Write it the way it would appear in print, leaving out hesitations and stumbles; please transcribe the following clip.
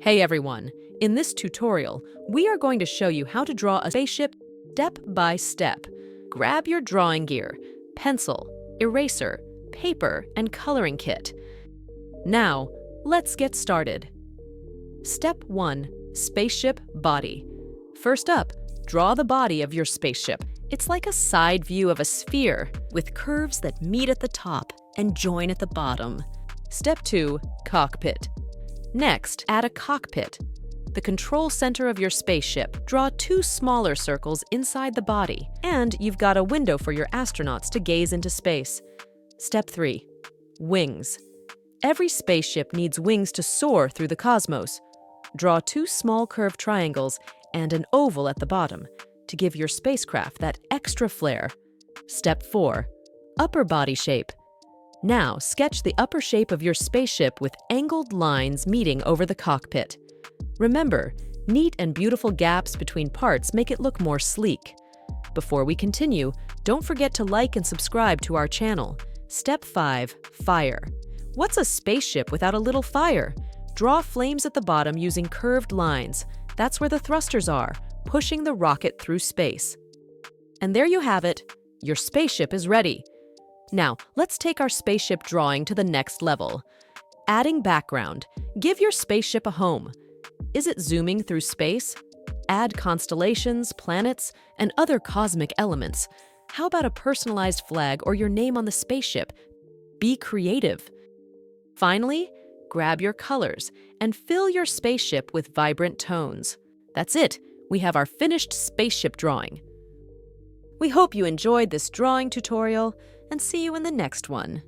Hey everyone! In this tutorial, we are going to show you how to draw a spaceship step by step. Grab your drawing gear, pencil, eraser, paper, and coloring kit. Now, let's get started. Step 1. Spaceship Body. First up, draw the body of your spaceship. It's like a side view of a sphere, with curves that meet at the top and join at the bottom. Step 2. Cockpit. Next, add a cockpit. The control center of your spaceship. Draw 2 smaller circles inside the body, and you've got a window for your astronauts to gaze into space. Step 3. Wings. Every spaceship needs wings to soar through the cosmos. Draw 2 small curved triangles and an oval at the bottom to give your spacecraft that extra flair. Step 4. Upper body shape. Now, sketch the upper shape of your spaceship with angled lines meeting over the cockpit. Remember, neat and beautiful gaps between parts make it look more sleek. Before we continue, don't forget to like and subscribe to our channel. Step 5. Fire. What's a spaceship without a little fire? Draw flames at the bottom using curved lines. That's where the thrusters are, pushing the rocket through space. And there you have it. Your spaceship is ready. Now, let's take our spaceship drawing to the next level. Adding background. Give your spaceship a home. Is it zooming through space? Add constellations, planets, and other cosmic elements. How about a personalized flag or your name on the spaceship? Be creative. Finally, grab your colors and fill your spaceship with vibrant tones. That's it. We have our finished spaceship drawing. We hope you enjoyed this drawing tutorial and see you in the next one.